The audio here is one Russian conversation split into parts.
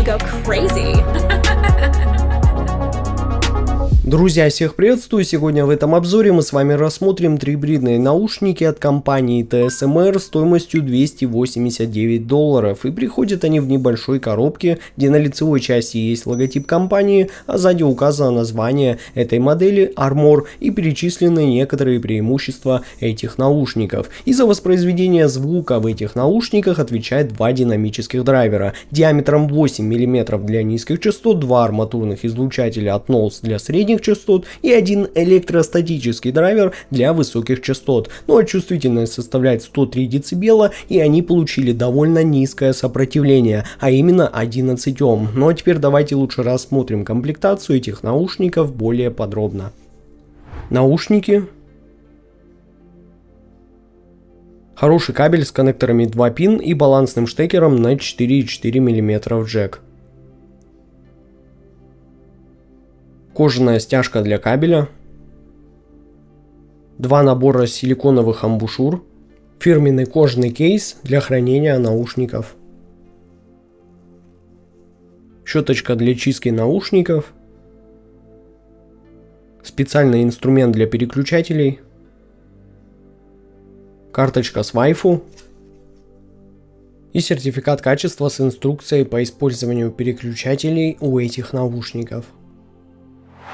you go crazy. Друзья, всех приветствую! Сегодня в этом обзоре мы с вами рассмотрим тригибридные наушники от компании TSMR стоимостью $289. И приходят они в небольшой коробке, где на лицевой части есть логотип компании, а сзади указано название этой модели Armor и перечислены некоторые преимущества этих наушников. И за воспроизведение звука в этих наушниках отвечает два динамических драйвера диаметром 8 мм для низких частот, два арматурных излучателя от Knowles для средних частот и один электростатический драйвер для высоких частот. Ну а чувствительность составляет 103 дБ, и они получили довольно низкое сопротивление, а именно 11 Ом. Ну а теперь давайте лучше рассмотрим комплектацию этих наушников более подробно. Наушники. Хороший кабель с коннекторами 2 пин и балансным штекером на 4,4 мм джек. Кожаная стяжка для кабеля, два набора силиконовых амбушюр, фирменный кожаный кейс для хранения наушников, щеточка для чистки наушников, специальный инструмент для переключателей, карточка с Wi-Fi и сертификат качества с инструкцией по использованию переключателей у этих наушников.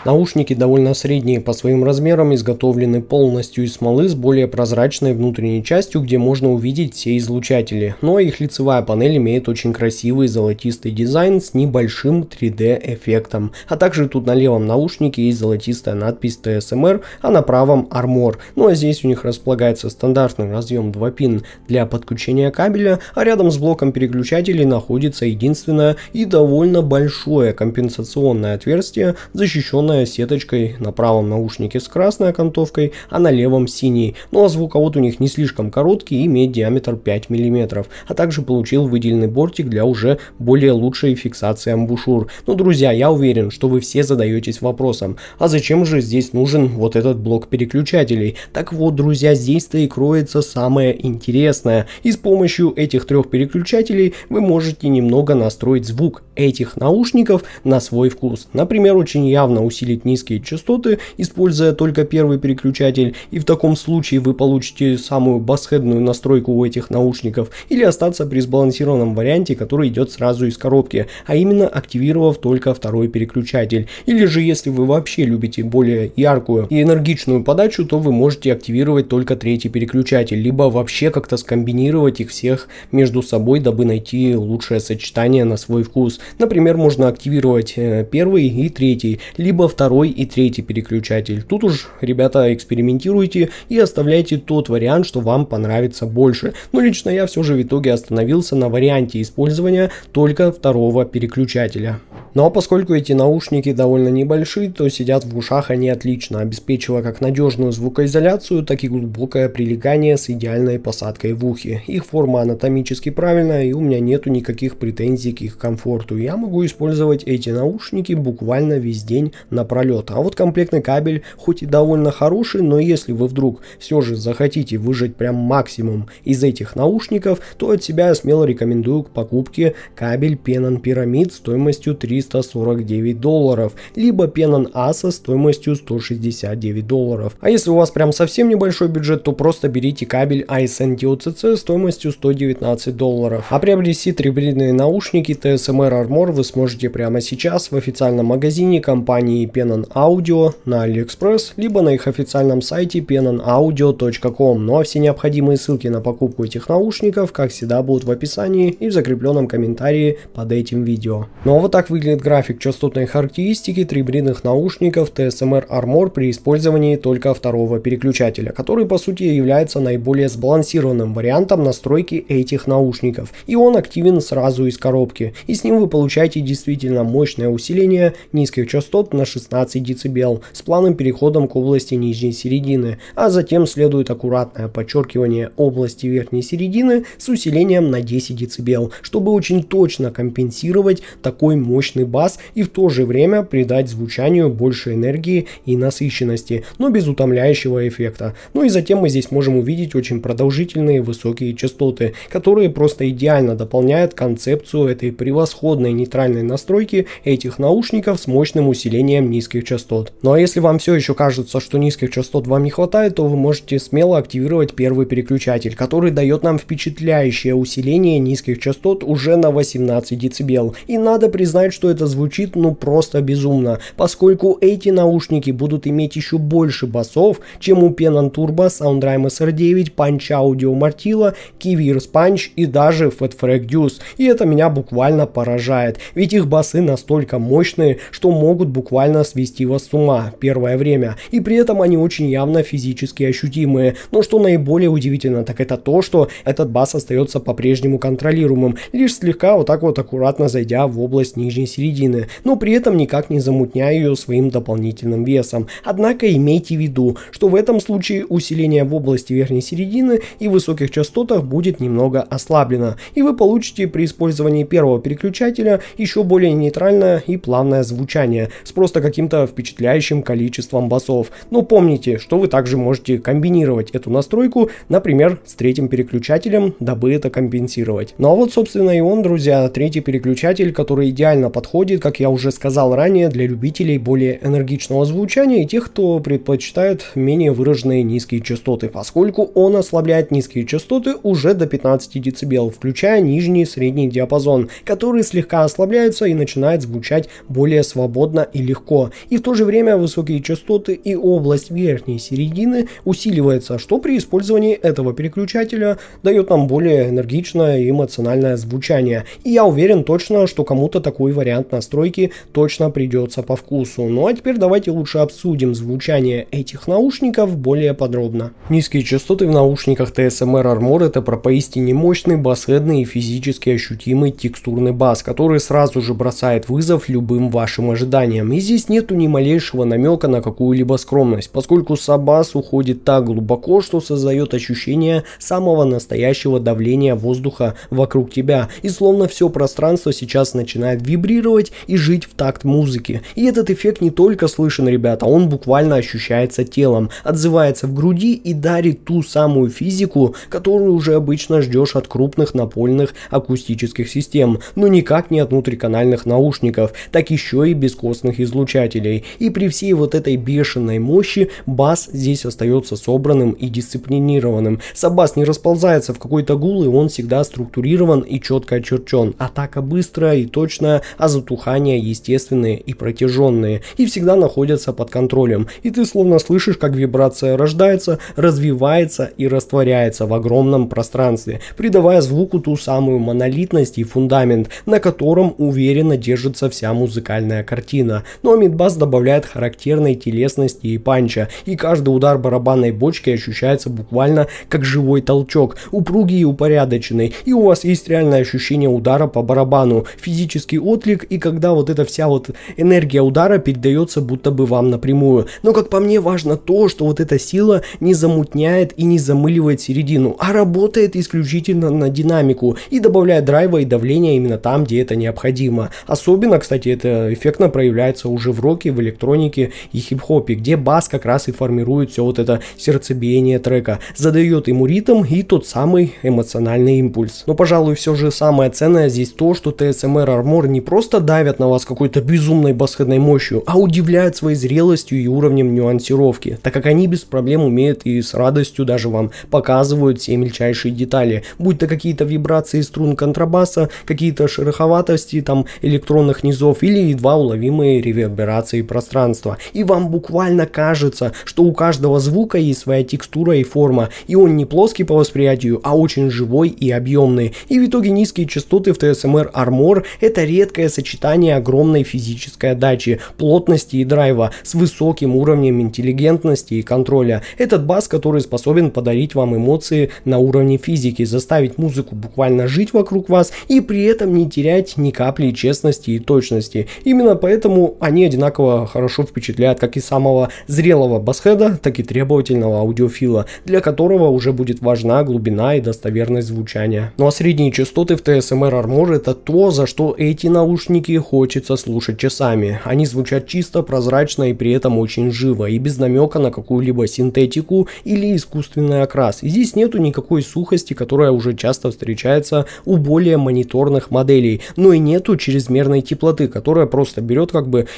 Наушники довольно средние по своим размерам, изготовлены полностью из смолы с более прозрачной внутренней частью, где можно увидеть все излучатели. Но их лицевая панель имеет очень красивый золотистый дизайн с небольшим 3D эффектом. А также тут на левом наушнике есть золотистая надпись TSMR, а на правом Armor. Ну а здесь у них располагается стандартный разъем 2 пин для подключения кабеля, а рядом с блоком переключателей находится единственное и довольно большое компенсационное отверстие, защищенное сеточкой на правом наушнике с красной окантовкой, а на левом синий. Ну а звуковод у них не слишком короткий и имеет диаметр 5 мм, а также получил выделенный бортик для уже более лучшей фиксации амбушюр. Но, друзья, я уверен, что вы все задаетесь вопросом, а зачем же здесь нужен вот этот блок переключателей? Так вот, друзья, здесь-то и кроется самое интересное. И с помощью этих трех переключателей вы можете немного настроить звук этих наушников на свой вкус. Например, очень явно усилить низкие частоты, используя только первый переключатель, и в таком случае вы получите самую басхедную настройку у этих наушников, или остаться при сбалансированном варианте, который идет сразу из коробки, а именно активировав только второй переключатель. Или же, если вы вообще любите более яркую и энергичную подачу, то вы можете активировать только третий переключатель, либо вообще как-то скомбинировать их всех между собой, дабы найти лучшее сочетание на свой вкус. Например, можно активировать первый и третий, либо второй и третий переключатель. Тут уж, ребята, экспериментируйте и оставляйте тот вариант, что вам понравится больше. Но лично я все же в итоге остановился на варианте использования только второго переключателя. Ну а поскольку эти наушники довольно небольшие, то сидят в ушах они отлично, обеспечивая как надежную звукоизоляцию, так и глубокое прилегание с идеальной посадкой в ухе. Их форма анатомически правильная, и у меня нету никаких претензий к их комфорту. Я могу использовать эти наушники буквально весь день напролет. А вот комплектный кабель хоть и довольно хороший, но если вы вдруг все же захотите выжать прям максимум из этих наушников, то от себя я смело рекомендую к покупке кабель Penon Pyramid стоимостью $349, либо Penon Asa стоимостью $169. А если у вас прям совсем небольшой бюджет, то просто берите кабель ISNT-OCC стоимостью $119. А приобрести тригибридные наушники TSMR Armor вы сможете прямо сейчас в официальном магазине компании Penon Audio на AliExpress, либо на их официальном сайте penonaudio.com. Ну а все необходимые ссылки на покупку этих наушников, как всегда, будут в описании и в закрепленном комментарии под этим видео. Ну а вот так выглядит график частотной характеристики тригибридных наушников TSMR Armor при использовании только второго переключателя, который по сути является наиболее сбалансированным вариантом настройки этих наушников. И он активен сразу из коробки, и с ним вы получаете действительно мощное усиление низких частот на 16 дБ с плавным переходом к области нижней середины, а затем следует аккуратное подчеркивание области верхней середины с усилением на 10 дБ, чтобы очень точно компенсировать такой мощный мощный бас и в то же время придать звучанию больше энергии и насыщенности, но без утомляющего эффекта. Ну и затем мы здесь можем увидеть очень продолжительные высокие частоты, которые просто идеально дополняют концепцию этой превосходной нейтральной настройки этих наушников с мощным усилением низких частот. Ну а если вам все еще кажется, что низких частот вам не хватает, то вы можете смело активировать первый переключатель, который дает нам впечатляющее усиление низких частот уже на 18 дБ. И надо признать, что это звучит ну просто безумно, поскольку эти наушники будут иметь еще больше басов, чем у Pennon Turbo, SoundRime SR9, Punch Audio Martilla, Kiwi Punch и даже Fat Frag Deuce. И это меня буквально поражает, ведь их басы настолько мощные, что могут буквально свести вас с ума первое время, и при этом они очень явно физически ощутимые. Но что наиболее удивительно, так это то, что этот бас остается по-прежнему контролируемым, лишь слегка вот так вот аккуратно зайдя в область нижней середины, но при этом никак не замутняя ее своим дополнительным весом. Однако имейте в виду, что в этом случае усиление в области верхней середины и высоких частотах будет немного ослаблено, и вы получите при использовании первого переключателя еще более нейтральное и плавное звучание с просто каким-то впечатляющим количеством басов. Но помните, что вы также можете комбинировать эту настройку, например, с третьим переключателем, дабы это компенсировать. Ну а вот собственно и он, друзья, третий переключатель, который идеально подходит, как я уже сказал ранее, для любителей более энергичного звучания и тех, кто предпочитает менее выраженные низкие частоты, поскольку он ослабляет низкие частоты уже до 15 дБ, включая нижний и средний диапазон, который слегка ослабляется и начинает звучать более свободно и легко. И в то же время высокие частоты и область верхней середины усиливается, что при использовании этого переключателя дает нам более энергичное и эмоциональное звучание. И я уверен точно, что кому-то такой вариант настройки точно придется по вкусу. Ну а теперь давайте лучше обсудим звучание этих наушников более подробно. Низкие частоты в наушниках TSMR Armor — это про поистине мощный, басседный и физически ощутимый текстурный бас, который сразу же бросает вызов любым вашим ожиданиям. И здесь нету ни малейшего намека на какую-либо скромность, поскольку сабас уходит так глубоко, что создает ощущение самого настоящего давления воздуха вокруг тебя, и словно все пространство сейчас начинает вибрировать и жить в такт музыки. И этот эффект не только слышен, ребята, он буквально ощущается телом, отзывается в груди и дарит ту самую физику, которую уже обычно ждешь от крупных напольных акустических систем, но никак не от внутриканальных наушников, так еще и бескостных излучателей. И при всей вот этой бешеной мощи бас здесь остается собранным и дисциплинированным. Сабас не расползается в какой-то гул, и он всегда структурирован и четко очерчен. Атака быстрая и точная, а затухания естественные и протяженные, и всегда находятся под контролем. И ты словно слышишь, как вибрация рождается, развивается и растворяется в огромном пространстве, придавая звуку ту самую монолитность и фундамент, на котором уверенно держится вся музыкальная картина. Но мидбас добавляет характерной телесности и панча, и каждый удар барабанной бочки ощущается буквально как живой толчок, упругий и упорядоченный, и у вас есть реальное ощущение удара по барабану, физический отклик, и когда вот эта вся вот энергия удара передается будто бы вам напрямую. Но как по мне важно то, что вот эта сила не замутняет и не замыливает середину, а работает исключительно на динамику и добавляет драйва и давления именно там, где это необходимо. Особенно, кстати, это эффектно проявляется уже в роке, в электронике и хип-хопе, где бас как раз и формирует все вот это сердцебиение трека, задает ему ритм и тот самый эмоциональный импульс. Но, пожалуй, все же самое ценное здесь то, что TSMR Armor не просто давят на вас какой-то безумной басхедной мощью, а удивляют своей зрелостью и уровнем нюансировки, так как они без проблем умеют и с радостью даже вам показывают все мельчайшие детали, будь то какие-то вибрации струн контрабаса, какие-то шероховатости там электронных низов или едва уловимые реверберации пространства. И вам буквально кажется, что у каждого звука есть своя текстура и форма, и он не плоский по восприятию, а очень живой и объемный. И в итоге низкие частоты в TSMR Armor — это редкое сочетание огромной физической отдачи, плотности и драйва с высоким уровнем интеллигентности и контроля. Этот бас, который способен подарить вам эмоции на уровне физики, заставить музыку буквально жить вокруг вас и при этом не терять ни капли честности и точности. Именно поэтому они одинаково хорошо впечатляют как и самого зрелого басхеда, так и требовательного аудиофила, для которого уже будет важна глубина и достоверность звучания. Ну а средние частоты в TSMR Armor — это то, за что эти наушники наушники хочется слушать часами. Они звучат чисто, прозрачно и при этом очень живо, и без намека на какую-либо синтетику или искусственный окрас. И здесь нету никакой сухости, которая уже часто встречается у более мониторных моделей, но и нету чрезмерной теплоты, которая просто берет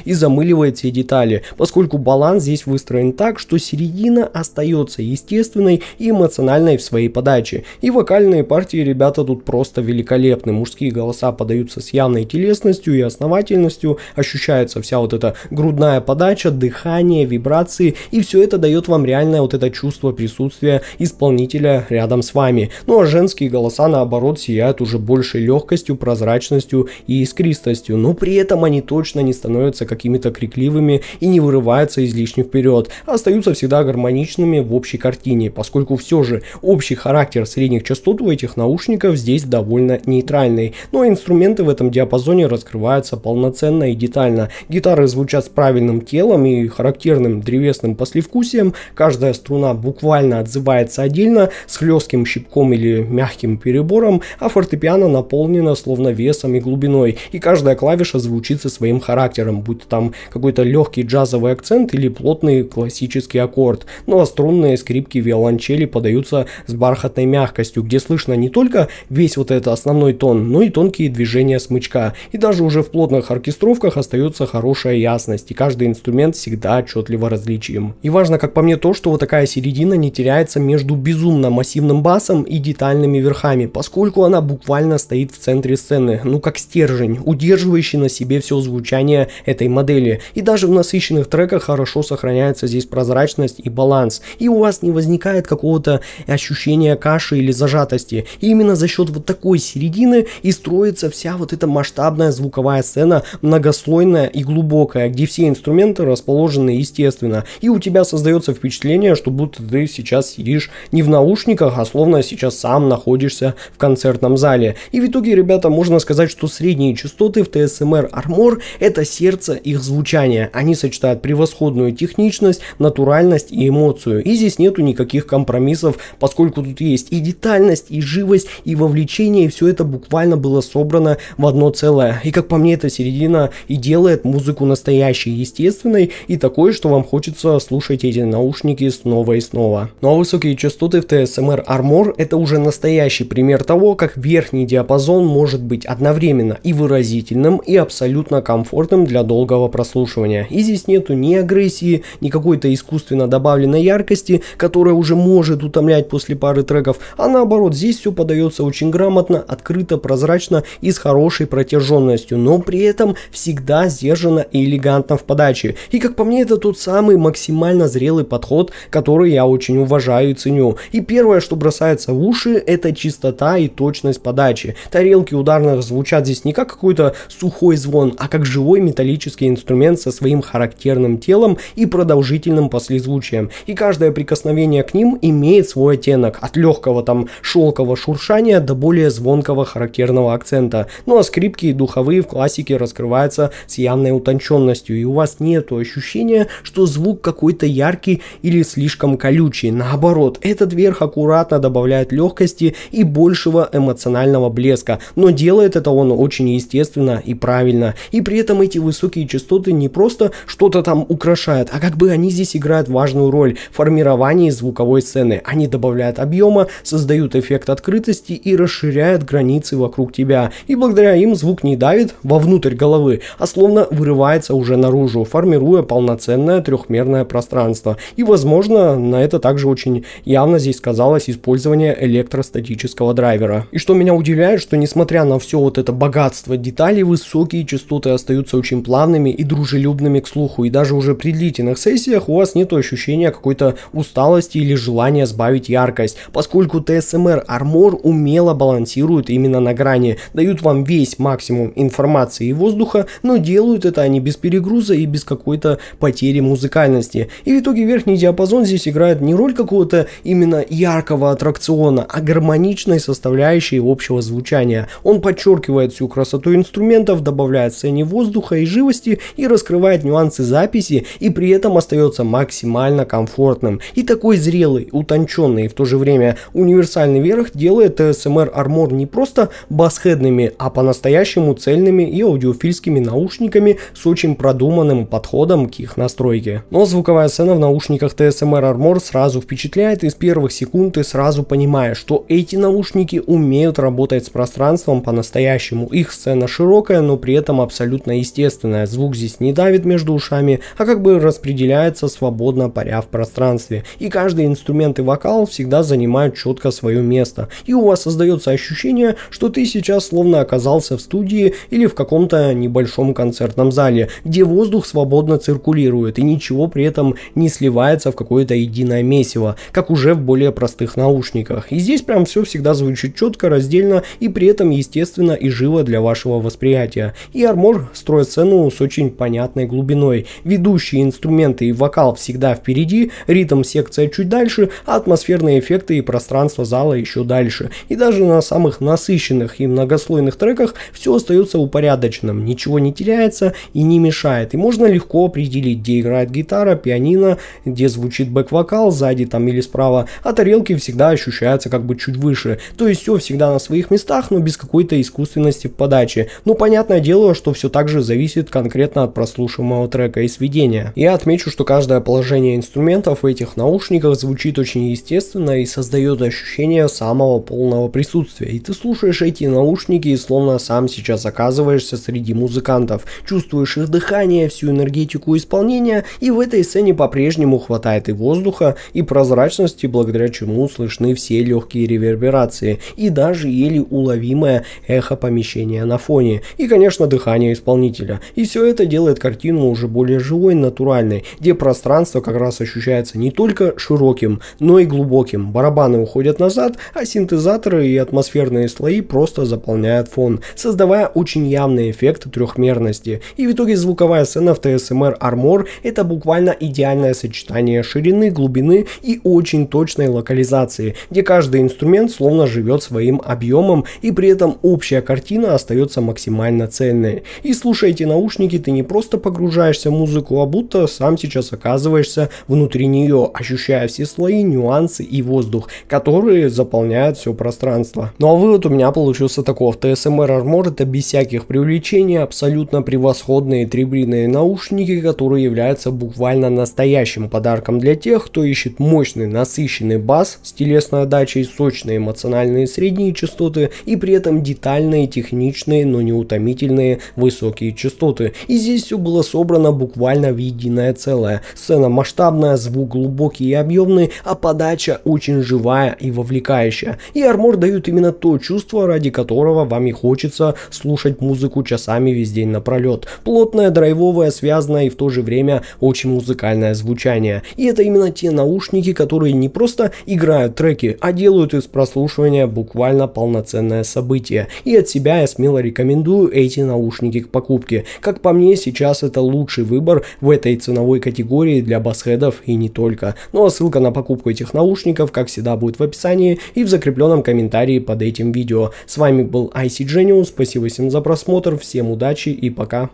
и замыливает все детали, поскольку баланс здесь выстроен так, что середина остается естественной и эмоциональной в своей подаче. И вокальные партии ребята тут просто великолепны. Мужские голоса подаются с явной телесностью и основательностью, ощущается вся эта грудная подача, дыхание, вибрации, и все это дает вам реальное это чувство присутствия исполнителя рядом с вами. Ну а женские голоса наоборот сияют уже большей легкостью, прозрачностью и искристостью, но при этом они точно не становятся какими-то крикливыми и не вырываются излишне вперед, а остаются всегда гармоничными в общей картине, поскольку все же общий характер средних частот у этих наушников здесь довольно нейтральный, но инструменты в этом диапазоне раскрываются полноценно и детально. Гитары звучат с правильным телом и характерным древесным послевкусием, каждая струна буквально отзывается отдельно с хлестким щипком или мягким перебором, а фортепиано наполнено словно весом и глубиной, и каждая клавиша звучит со своим характером, будь там какой-то легкий джазовый акцент или плотный классический аккорд. Ну а струнные скрипки, виолончели подаются с бархатной мягкостью, где слышно не только весь этот основной тон, но и тонкие движения смычка. И даже уже в плотных оркестровках остается хорошая ясность, и каждый инструмент всегда отчетливо различим. И важно, как по мне, то, что такая середина не теряется между безумно массивным басом и детальными верхами, поскольку она буквально стоит в центре сцены, как стержень, удерживающий на себе все звучание этой модели. И даже в насыщенных треках хорошо сохраняется здесь прозрачность и баланс, и у вас не возникает какого-то ощущения каши или зажатости. И именно за счет такой середины и строится вся эта масштабная звуковая сцена, многослойная и глубокая, где все инструменты расположены естественно, и у тебя создается впечатление, что будто ты сейчас сидишь не в наушниках, а словно сейчас сам находишься в концертном зале. И в итоге, ребята, можно сказать, что средние частоты в TSMR Armor — это сердце их звучания. Они сочетают превосходную техничность, натуральность и эмоцию. И здесь нету никаких компромиссов, поскольку тут есть и детальность, и живость, и вовлечение, и все это буквально было собрано в одно целое. И как по мне, эта середина и делает музыку настоящей, естественной и такой, что вам хочется слушать эти наушники снова и снова. Ну а высокие частоты в TSMR Armor — это уже настоящий пример того, как верхний диапазон может быть одновременно и выразительным, и абсолютно комфортным для долгого прослушивания. И здесь нету ни агрессии, ни какой-то искусственно добавленной яркости, которая уже может утомлять после пары треков, а наоборот, здесь все подается очень грамотно, открыто, прозрачно и с хорошей протяженностью, но при этом всегда сдержанно и элегантно в подаче. И как по мне, это тот самый максимально зрелый подход, который я очень уважаю и ценю. И первое, что бросается в уши, это чистота и точность подачи. Тарелки ударных звучат здесь не как какой-то сухой звон, а как живой металлический инструмент со своим характерным телом и продолжительным послезвучием. И каждое прикосновение к ним имеет свой оттенок, от легкого шелкового шуршания до более звонкого характерного акцента. Ну а скрипки и духовые в классике раскрываются с явной утонченностью, и у вас нет ощущения, что звук какой-то яркий или слишком колючий. Наоборот, этот верх аккуратно добавляет легкости и большего эмоционального блеска, но делает это он очень естественно и правильно. И при этом эти высокие частоты не просто что-то там украшают, а они здесь играют важную роль в формировании звуковой сцены. Они добавляют объема, создают эффект открытости и расширяют границы вокруг тебя. И благодаря им звук не давит вовнутрь головы, а словно вырывается уже наружу, формируя полноценное трехмерное пространство. И возможно, на это также очень явно здесь сказалось использование электростатического драйвера. И что меня удивляет, что несмотря на все это богатство деталей, высокие частоты остаются очень плавными и дружелюбными к слуху. И даже уже при длительных сессиях у вас нет ощущения какой-то усталости или желания сбавить яркость, поскольку TSMR Armor умело балансирует именно на грани, дают вам весь максимум информации и воздуха, но делают это они без перегруза и без какой-то потери музыкальности. И в итоге верхний диапазон здесь играет не роль какого-то именно яркого аттракциона, а гармоничной составляющей общего звучания. Он подчеркивает всю красоту инструментов, добавляет сцене воздуха и живости и раскрывает нюансы записи, и при этом остается максимально комфортным. И такой зрелый, утонченный и в то же время универсальный верх делает TSMR Armor не просто басхедными, а по-настоящему цельными цельными и аудиофильскими наушниками с очень продуманным подходом к их настройке. Но звуковая сцена в наушниках TSMR Armor сразу впечатляет, и с первых секунд ты сразу понимаешь, что эти наушники умеют работать с пространством по-настоящему. Их сцена широкая, но при этом абсолютно естественная. Звук здесь не давит между ушами, а как бы распределяется свободно, паря в пространстве. И каждый инструмент и вокал всегда занимают четко свое место. И у вас создается ощущение, что ты сейчас словно оказался в студии или в каком-то небольшом концертном зале, где воздух свободно циркулирует и ничего при этом не сливается в какое-то единое месиво, как уже в более простых наушниках. И здесь прям все всегда звучит четко, раздельно и при этом естественно и живо для вашего восприятия. И Armor строит сцену с очень понятной глубиной. Ведущие инструменты и вокал всегда впереди, ритм-секция чуть дальше, а атмосферные эффекты и пространство зала еще дальше. И даже на самых насыщенных и многослойных треках все остается упорядоченным, ничего не теряется и не мешает. И можно легко определить, где играет гитара, пианино, где звучит бэк-вокал, сзади там или справа, а тарелки всегда ощущаются как бы чуть выше. То есть все всегда на своих местах, но без какой-то искусственности в подаче. Ну, понятное дело, что все также зависит конкретно от прослушиваемого трека и сведения. Я отмечу, что каждое положение инструментов в этих наушниках звучит очень естественно и создает ощущение самого полного присутствия. И ты слушаешь эти наушники и словно сам сейчас оказываешься среди музыкантов, чувствуешь их дыхание, всю энергетику исполнения, и в этой сцене по-прежнему хватает и воздуха, и прозрачности, благодаря чему слышны все легкие реверберации, и даже еле уловимое эхо помещения на фоне, и, конечно, дыхание исполнителя. И все это делает картину уже более живой, натуральной, где пространство как раз ощущается не только широким, но и глубоким. Барабаны уходят назад, а синтезаторы и атмосферные слои просто заполняют фон, создавая очень явный эффект трехмерности. И в итоге звуковая сцена в TSMR Armor — это буквально идеальное сочетание ширины, глубины и очень точной локализации, где каждый инструмент словно живет своим объемом, и при этом общая картина остается максимально цельной. И слушая эти наушники, ты не просто погружаешься в музыку, а будто сам сейчас оказываешься внутри нее, ощущая все слои, нюансы и воздух, которые заполняют все пространство. Ну а вывод у меня получился таков: TSMR Armor — это без всяких преувеличений абсолютно превосходные трибридные наушники, которые являются буквально настоящим подарком для тех, кто ищет мощный, насыщенный бас с телесной отдачей, сочные эмоциональные средние частоты и при этом детальные, техничные, но не утомительные высокие частоты. И здесь все было собрано буквально в единое целое. Сцена масштабная, звук глубокий и объемный, а подача очень живая и вовлекающая. И Armor дают именно то чувство, ради которого вам и хочется слушать музыку часами весь день напролет. Плотное, драйвовое, связанное и в то же время очень музыкальное звучание. И это именно те наушники, которые не просто играют треки, а делают из прослушивания буквально полноценное событие. И от себя я смело рекомендую эти наушники к покупке. Как по мне, сейчас это лучший выбор в этой ценовой категории для басхедов и не только. Ну а ссылка на покупку этих наушников, как всегда, будет в описании и в закрепленном комментарии под этим видео. С вами был IC Genius, спасибо всем за просмотр, всем удачи и пока.